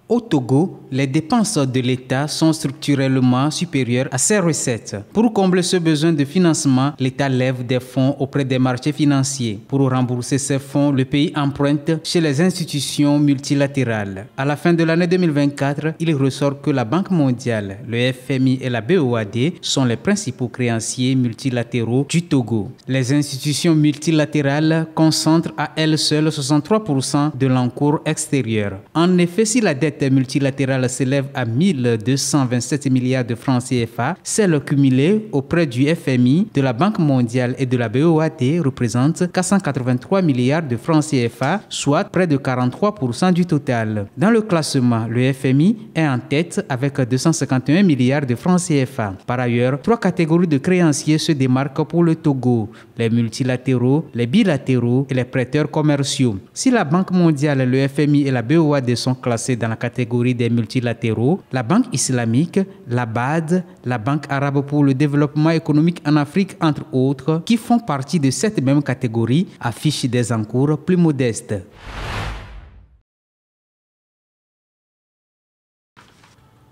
Au Togo, les dépenses de l'État sont structurellement supérieures à ses recettes. Pour combler ce besoin de financement, l'État lève des fonds auprès des marchés financiers. Pour rembourser ces fonds, le pays emprunte chez les institutions multilatérales. À la fin de l'année 2024, il ressort que la Banque mondiale, le FMI et la BOAD sont les principaux créanciers multilatéraux du Togo. Les institutions multilatérales concentrent à elles seules 63% de l'encours extérieur. En effet, si la dette multilatérale s'élève à 1227 milliards de francs CFA, celle cumulée auprès du FMI, de la Banque mondiale et de la BOAD représente 483 milliards de francs CFA, soit près de 43% du total. Dans le classement, le FMI est en tête avec 251 milliards de francs CFA. Par ailleurs, 3 catégories de créanciers se démarquent pour le Togo: les multilatéraux, les bilatéraux et les prêteurs commerciaux. Si la Banque mondiale, le FMI et la BOAD sont classés dans la catégorie des multilatéraux, la Banque islamique, la BAD, la Banque arabe pour le développement économique en Afrique, entre autres, qui font partie de cette même catégorie, affichent des encours plus modestes.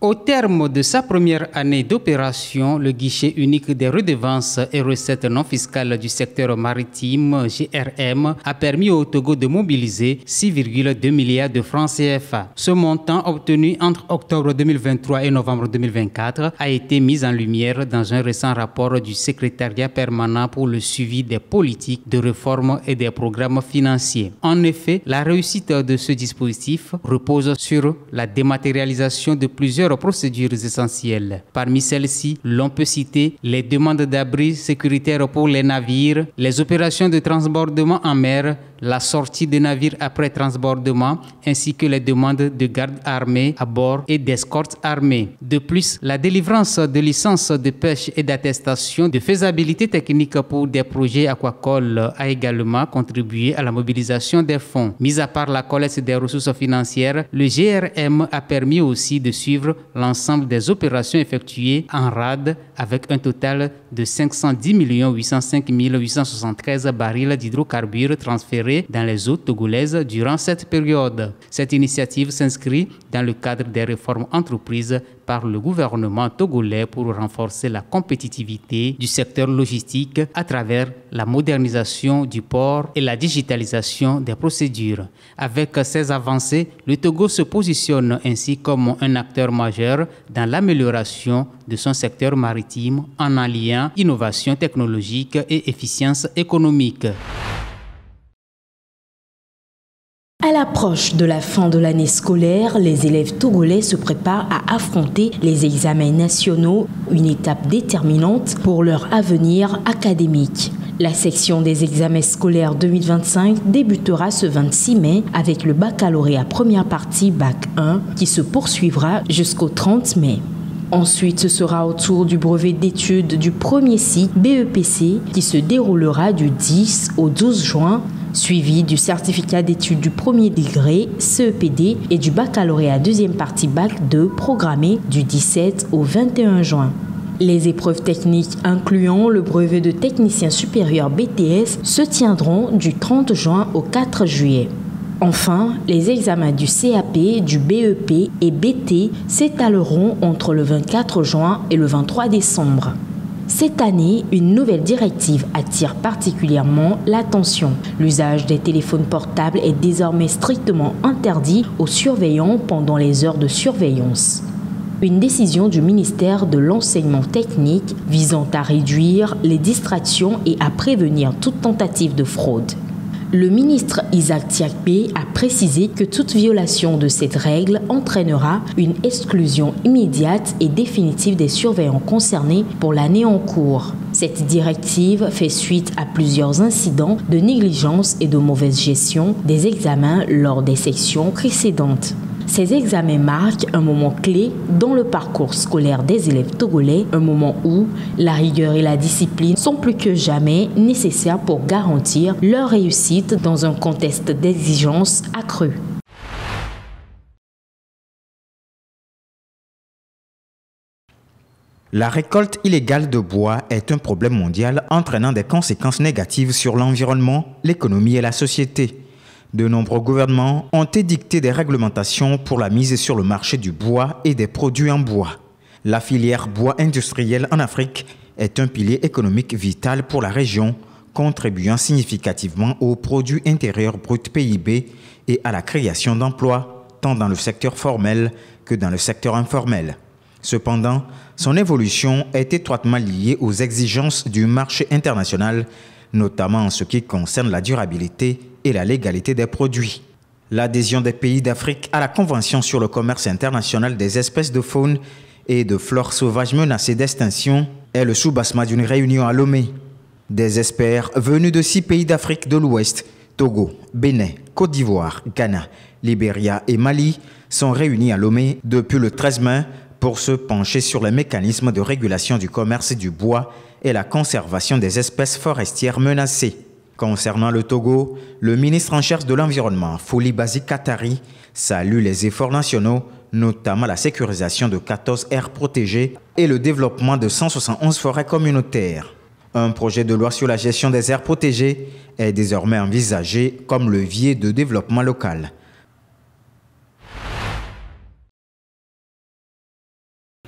Au terme de sa première année d'opération, le guichet unique des redevances et recettes non fiscales du secteur maritime, GRM, a permis au Togo de mobiliser 6,2 milliards de francs CFA. Ce montant, obtenu entre octobre 2023 et novembre 2024, a été mis en lumière dans un récent rapport du secrétariat permanent pour le suivi des politiques de réforme et des programmes financiers. En effet, la réussite de ce dispositif repose sur la dématérialisation de plusieurs procédures essentielles. Parmi celles-ci, l'on peut citer les demandes d'abri sécuritaire pour les navires, les opérations de transbordement en mer, la sortie des navires après transbordement, ainsi que les demandes de garde armée à bord et d'escorte armée. De plus, la délivrance de licences de pêche et d'attestation de faisabilité technique pour des projets aquacoles a également contribué à la mobilisation des fonds. Mis à part la collecte des ressources financières, le GRM a permis aussi de suivre l'ensemble des opérations effectuées en rade avec un total de 510 805 873 barils d'hydrocarbures transférés dans les eaux togolaises durant cette période. Cette initiative s'inscrit dans le cadre des réformes entreprises par le gouvernement togolais pour renforcer la compétitivité du secteur logistique à travers la modernisation du port et la digitalisation des procédures. Avec ces avancées, le Togo se positionne ainsi comme un acteur majeur dans l'amélioration de son secteur maritime en alliant innovation technologique et efficience économique. À l'approche de la fin de l'année scolaire, les élèves togolais se préparent à affronter les examens nationaux, une étape déterminante pour leur avenir académique. La section des examens scolaires 2025 débutera ce 26 mai avec le baccalauréat première partie Bac 1 qui se poursuivra jusqu'au 30 mai. Ensuite, ce sera au tour du brevet d'études du premier cycle BEPC qui se déroulera du 10 au 12 juin, suivi du certificat d'études du premier degré CEPD et du baccalauréat deuxième partie Bac 2 programmé du 17 au 21 juin. Les épreuves techniques incluant le brevet de technicien supérieur BTS se tiendront du 30 juin au 4 juillet. Enfin, les examens du CAP, du BEP et BT s'étaleront entre le 24 juin et le 23 décembre. Cette année, une nouvelle directive attire particulièrement l'attention. L'usage des téléphones portables est désormais strictement interdit aux surveillants pendant les heures de surveillance. Une décision du ministère de l'Enseignement technique visant à réduire les distractions et à prévenir toute tentative de fraude. Le ministre Isaac Tiakpe a précisé que toute violation de cette règle entraînera une exclusion immédiate et définitive des surveillants concernés pour l'année en cours. Cette directive fait suite à plusieurs incidents de négligence et de mauvaise gestion des examens lors des sections précédentes. Ces examens marquent un moment clé dans le parcours scolaire des élèves togolais, un moment où la rigueur et la discipline sont plus que jamais nécessaires pour garantir leur réussite dans un contexte d'exigence accrue. La récolte illégale de bois est un problème mondial entraînant des conséquences négatives sur l'environnement, l'économie et la société. De nombreux gouvernements ont édicté des réglementations pour la mise sur le marché du bois et des produits en bois. La filière bois industriel en Afrique est un pilier économique vital pour la région, contribuant significativement au produit intérieur brut PIB et à la création d'emplois, tant dans le secteur formel que dans le secteur informel. Cependant, son évolution est étroitement liée aux exigences du marché international, notamment en ce qui concerne la durabilité et la légalité des produits. L'adhésion des pays d'Afrique à la Convention sur le commerce international des espèces de faune et de flore sauvages menacées d'extinction est le soubassement d'une réunion à Lomé. Des experts venus de 6 pays d'Afrique de l'Ouest, Togo, Bénin, Côte d'Ivoire, Ghana, Libéria et Mali, sont réunis à Lomé depuis le 13 mai pour se pencher sur les mécanismes de régulation du commerce du bois et la conservation des espèces forestières menacées. Concernant le Togo, le ministre en charge de l'environnement, Foli-Bazi Katari, salue les efforts nationaux, notamment la sécurisation de 14 aires protégées et le développement de 171 forêts communautaires. Un projet de loi sur la gestion des aires protégées est désormais envisagé comme levier de développement local.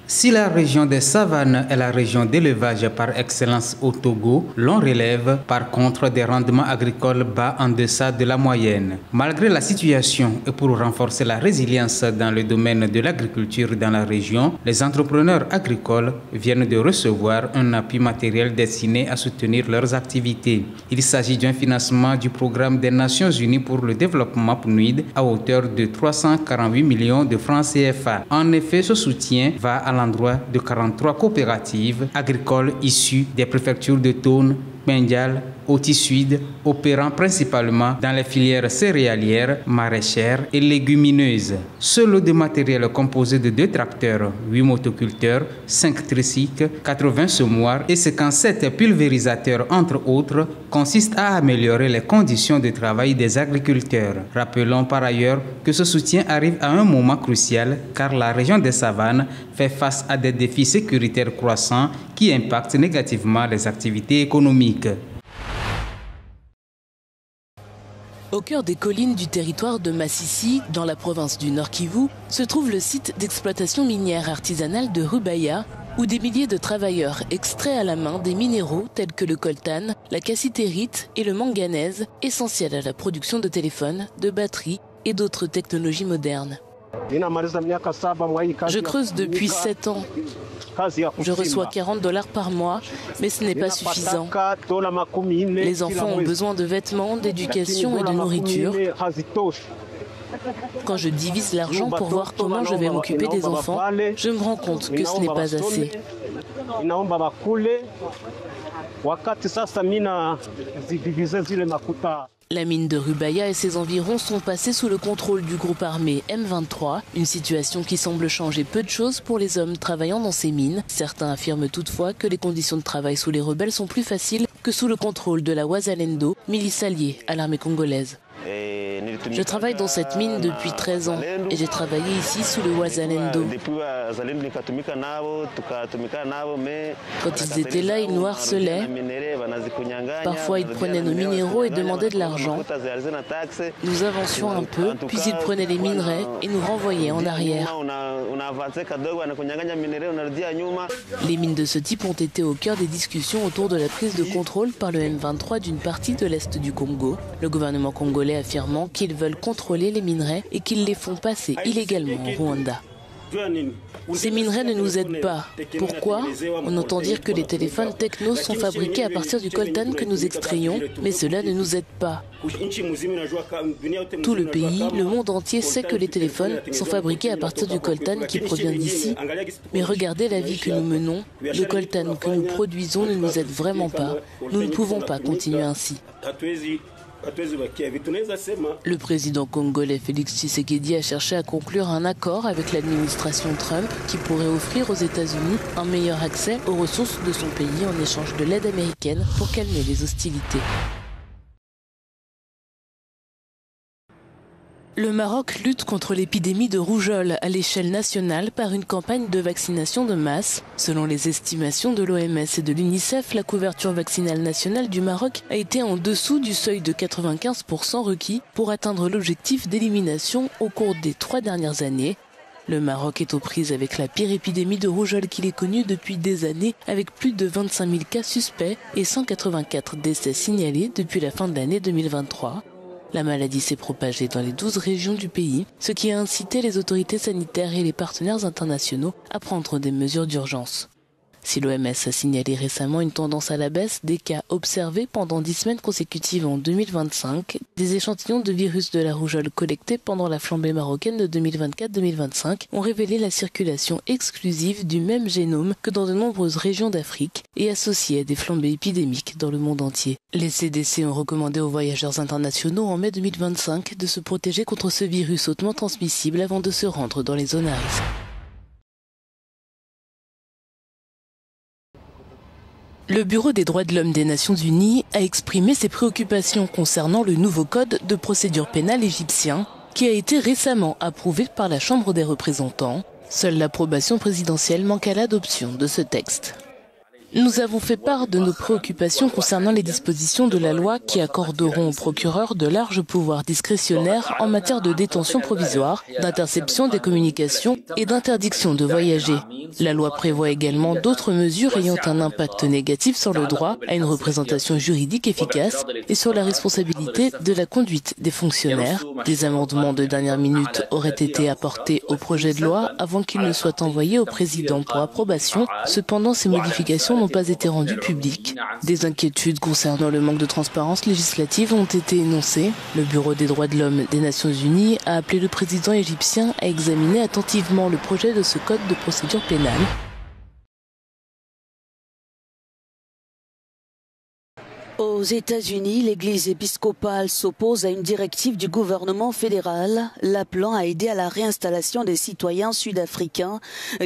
Si la région des savanes est la région d'élevage par excellence au Togo, l'on relève par contre des rendements agricoles bas en deçà de la moyenne. Malgré la situation et pour renforcer la résilience dans le domaine de l'agriculture dans la région, les entrepreneurs agricoles viennent de recevoir un appui matériel destiné à soutenir leurs activités. Il s'agit d'un financement du programme des Nations Unies pour le développement PNUD à hauteur de 348 millions de francs CFA. En effet, ce soutien va à l'endroit de 43 coopératives agricoles issues des préfectures de Tone, Mendial, Oti-Sud, opérant principalement dans les filières céréalières, maraîchères et légumineuses. Ce lot de matériel composé de 2 tracteurs, 8 motoculteurs, 5 tricycles, 80 semoirs et 57 pulvérisateurs entre autres consiste à améliorer les conditions de travail des agriculteurs. Rappelons par ailleurs que ce soutien arrive à un moment crucial car la région des savanes fait face à des défis sécuritaires croissants qui impactent négativement les activités économiques. Au cœur des collines du territoire de Massissi, dans la province du Nord Kivu, se trouve le site d'exploitation minière artisanale de Rubaya, où des milliers de travailleurs extraient à la main des minéraux tels que le coltan, la cassitérite et le manganèse, essentiels à la production de téléphones, de batteries et d'autres technologies modernes. Je creuse depuis 7 ans. Je reçois $40 par mois, mais ce n'est pas suffisant. Les enfants ont besoin de vêtements, d'éducation et de nourriture. Quand je divise l'argent pour voir comment je vais m'occuper des enfants, je me rends compte que ce n'est pas assez. La mine de Rubaya et ses environs sont passés sous le contrôle du groupe armé M23, une situation qui semble changer peu de choses pour les hommes travaillant dans ces mines. Certains affirment toutefois que les conditions de travail sous les rebelles sont plus faciles que sous le contrôle de la Wazalendo, milice alliée à l'armée congolaise. Je travaille dans cette mine depuis 13 ans et j'ai travaillé ici sous le Wazalendo. Quand ils étaient là, ils nous harcelaient. Parfois, ils prenaient nos minéraux et demandaient de l'argent. Nous avancions un peu, puis ils prenaient les minerais et nous renvoyaient en arrière. Les mines de ce type ont été au cœur des discussions autour de la prise de contrôle par le M23 d'une partie de l'Est du Congo. Le gouvernement congolais affirmant qu'ils veulent contrôler les minerais et qu'ils les font passer illégalement au Rwanda. Ces minerais ne nous aident pas. Pourquoi? On entend dire que les téléphones techno sont fabriqués à partir du coltan que nous extrayons, mais cela ne nous aide pas. Tout le pays, le monde entier sait que les téléphones sont fabriqués à partir du coltan qui provient d'ici. Mais regardez la vie que nous menons. Le coltan que nous produisons ne nous aide vraiment pas. Nous ne pouvons pas continuer ainsi. Le président congolais Félix Tshisekedi a cherché à conclure un accord avec l'administration Trump qui pourrait offrir aux États-Unis un meilleur accès aux ressources de son pays en échange de l'aide américaine pour calmer les hostilités. Le Maroc lutte contre l'épidémie de rougeole à l'échelle nationale par une campagne de vaccination de masse. Selon les estimations de l'OMS et de l'UNICEF, la couverture vaccinale nationale du Maroc a été en dessous du seuil de 95% requis pour atteindre l'objectif d'élimination au cours des 3 dernières années. Le Maroc est aux prises avec la pire épidémie de rougeole qu'il ait connue depuis des années, avec plus de 25 000 cas suspects et 184 décès signalés depuis la fin de l'année 2023. La maladie s'est propagée dans les 12 régions du pays, ce qui a incité les autorités sanitaires et les partenaires internationaux à prendre des mesures d'urgence. Si l'OMS a signalé récemment une tendance à la baisse des cas observés pendant 10 semaines consécutives en 2025, des échantillons de virus de la rougeole collectés pendant la flambée marocaine de 2024-2025 ont révélé la circulation exclusive du même génome que dans de nombreuses régions d'Afrique et associés à des flambées épidémiques dans le monde entier. Les CDC ont recommandé aux voyageurs internationaux en mai 2025 de se protéger contre ce virus hautement transmissible avant de se rendre dans les zones à risque. Le Bureau des droits de l'homme des Nations Unies a exprimé ses préoccupations concernant le nouveau code de procédure pénale égyptien qui a été récemment approuvé par la Chambre des représentants. Seule l'approbation présidentielle manque à l'adoption de ce texte. Nous avons fait part de nos préoccupations concernant les dispositions de la loi qui accorderont aux procureurs de larges pouvoirs discrétionnaires en matière de détention provisoire, d'interception des communications et d'interdiction de voyager. La loi prévoit également d'autres mesures ayant un impact négatif sur le droit à une représentation juridique efficace et sur la responsabilité de la conduite des fonctionnaires. Des amendements de dernière minute auraient été apportés au projet de loi avant qu'il ne soit envoyé au président pour approbation. Cependant, ces modifications n'ont pas été rendues publiques. Des inquiétudes concernant le manque de transparence législative ont été énoncées. Le Bureau des droits de l'homme des Nations Unies a appelé le président égyptien à examiner attentivement le projet de ce code de procédure pénale. Aux États-Unis, l'Église épiscopale s'oppose à une directive du gouvernement fédéral l'appelant à aider à la réinstallation des citoyens sud-africains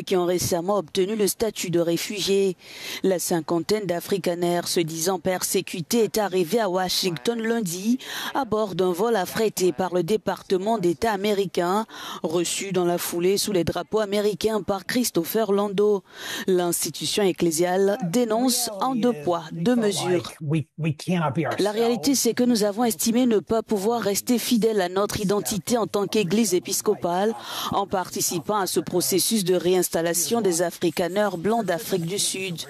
qui ont récemment obtenu le statut de réfugiés. La cinquantaine d'Afrikaner se disant persécutés est arrivée à Washington lundi à bord d'un vol affrété par le département d'État américain, reçu dans la foulée sous les drapeaux américains par Christopher Lando. L'institution ecclésiale dénonce en 2 poids, 2 mesures. La réalité, c'est que nous avons estimé ne pas pouvoir rester fidèles à notre identité en tant qu'Église épiscopale en participant à ce processus de réinstallation des Afrikaners blancs d'Afrique du Sud.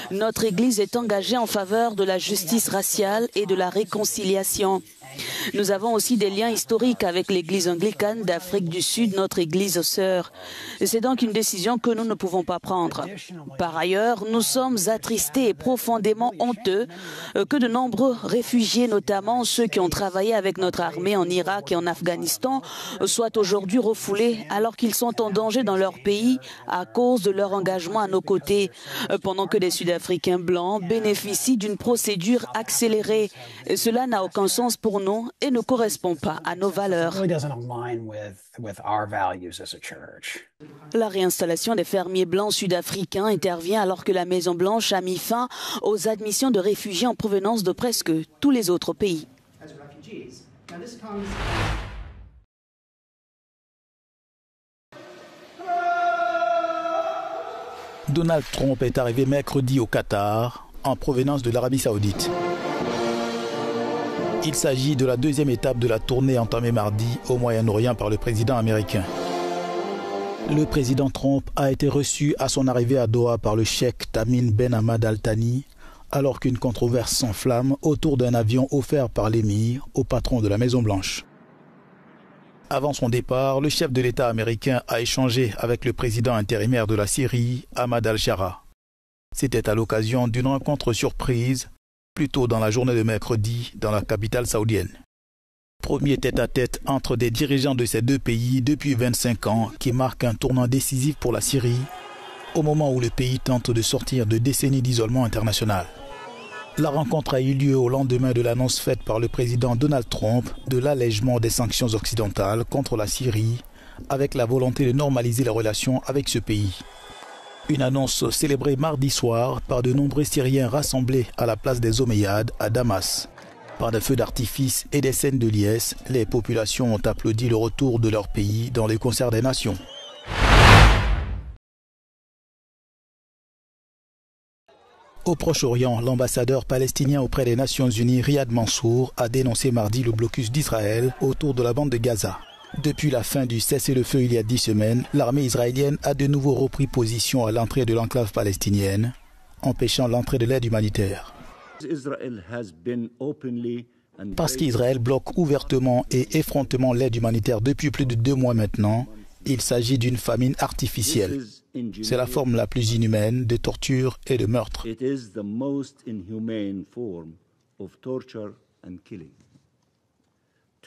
Notre Église est engagée en faveur de la justice raciale et de la réconciliation. Nous avons aussi des liens historiques avec l'Église anglicane d'Afrique du Sud, notre Église sœur. C'est donc une décision que nous ne pouvons pas prendre. Par ailleurs, nous sommes attristés et profondément honteux que de nombreux réfugiés, notamment ceux qui ont travaillé avec notre armée en Irak et en Afghanistan, soient aujourd'hui refoulés alors qu'ils sont en danger dans leur pays à cause de leur engagement à nos côtés, pendant que des Sud-Africains blancs bénéficient d'une procédure accélérée. Et cela n'a aucun sens pour nous et ne correspond pas à nos valeurs. La réinstallation des fermiers blancs sud-africains intervient alors que la Maison-Blanche a mis fin aux admissions de réfugiés en provenance de presque tous les autres pays. Donald Trump est arrivé mercredi au Qatar en provenance de l'Arabie Saoudite. Il s'agit de la 2e étape de la tournée entamée mardi au Moyen-Orient par le président américain. Le président Trump a été reçu à son arrivée à Doha par le cheikh Tamim Ben Hamad Al Thani, alors qu'une controverse s'enflamme autour d'un avion offert par l'émir au patron de la Maison-Blanche. Avant son départ, le chef de l'État américain a échangé avec le président intérimaire de la Syrie, Ahmad Al-Shara. C'était à l'occasion d'une rencontre surprise, plus tôt dans la journée de mercredi, dans la capitale saoudienne. Premier tête-à-tête entre des dirigeants de ces 2 pays depuis 25 ans qui marque un tournant décisif pour la Syrie, au moment où le pays tente de sortir de décennies d'isolement international. La rencontre a eu lieu au lendemain de l'annonce faite par le président Donald Trump de l'allègement des sanctions occidentales contre la Syrie, avec la volonté de normaliser les relations avec ce pays. Une annonce célébrée mardi soir par de nombreux Syriens rassemblés à la place des Omeyyades à Damas. Par des feux d'artifice et des scènes de liesse, les populations ont applaudi le retour de leur pays dans les concerts des nations. Au Proche-Orient, l'ambassadeur palestinien auprès des Nations Unies, Riyad Mansour, a dénoncé mardi le blocus d'Israël autour de la bande de Gaza. Depuis la fin du cessez-le-feu il y a 10 semaines, l'armée israélienne a de nouveau repris position à l'entrée de l'enclave palestinienne, empêchant l'entrée de l'aide humanitaire. Parce qu'Israël bloque ouvertement et effrontément l'aide humanitaire depuis plus de 2 mois maintenant, il s'agit d'une famine artificielle. C'est la forme la plus inhumaine de torture et de meurtre.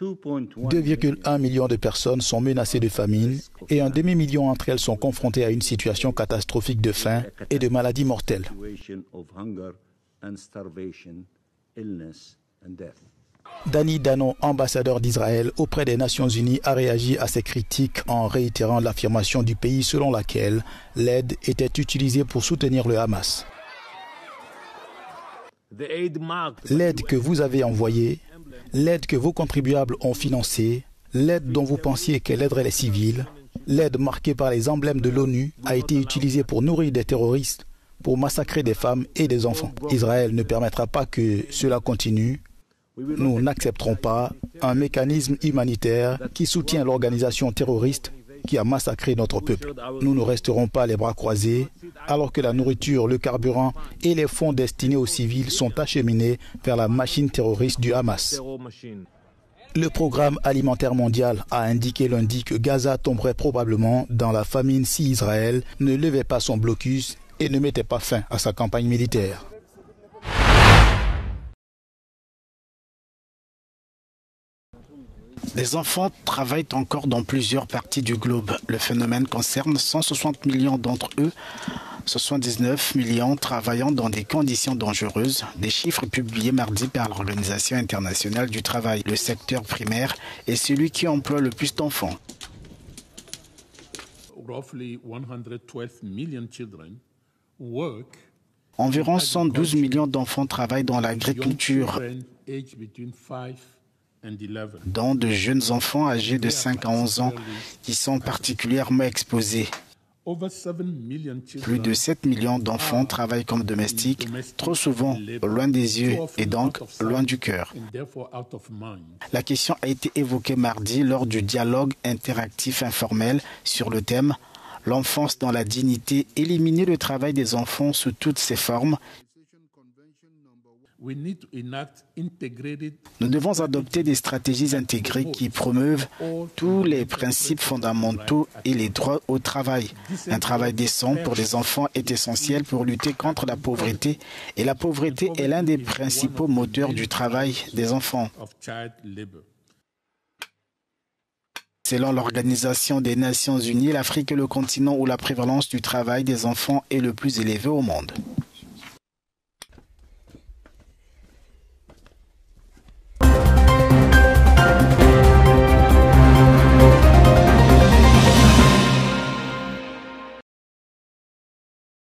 2,1 millions de personnes sont menacées de famine et 1 demi-million d'entre elles sont confrontées à une situation catastrophique de faim et de maladies mortelles. Dani Danon, ambassadeur d'Israël auprès des Nations Unies, a réagi à ces critiques en réitérant l'affirmation du pays selon laquelle l'aide était utilisée pour soutenir le Hamas. L'aide que vous avez envoyée, l'aide que vos contribuables ont financée, l'aide dont vous pensiez qu'elle aiderait les civils, l'aide marquée par les emblèmes de l'ONU a été utilisée pour nourrir des terroristes, pour massacrer des femmes et des enfants. Israël ne permettra pas que cela continue. Nous n'accepterons pas un mécanisme humanitaire qui soutient l'organisation terroriste qui a massacré notre peuple. Nous ne resterons pas les bras croisés alors que la nourriture, le carburant et les fonds destinés aux civils sont acheminés vers la machine terroriste du Hamas. Le Programme alimentaire mondial a indiqué lundi que Gaza tomberait probablement dans la famine si Israël ne levait pas son blocus et ne mettait pas fin à sa campagne militaire. Les enfants travaillent encore dans plusieurs parties du globe. Le phénomène concerne 160 millions d'entre eux, 79 millions travaillant dans des conditions dangereuses, des chiffres publiés mardi par l'Organisation internationale du travail. Le secteur primaire est celui qui emploie le plus d'enfants. Environ 112 millions d'enfants travaillent dans l'agriculture, dont de jeunes enfants âgés de 5 à 11 ans qui sont particulièrement exposés. Plus de 7 millions d'enfants travaillent comme domestiques, trop souvent loin des yeux et donc loin du cœur. La question a été évoquée mardi lors du dialogue interactif informel sur le thème « L'enfance dans la dignité, éliminer le travail des enfants sous toutes ses formes ». Nous devons adopter des stratégies intégrées qui promeuvent tous les principes fondamentaux et les droits au travail. Un travail décent pour les enfants est essentiel pour lutter contre la pauvreté et la pauvreté est l'un des principaux moteurs du travail des enfants. Selon l'Organisation des Nations Unies, l'Afrique est le continent où la prévalence du travail des enfants est le plus élevée au monde.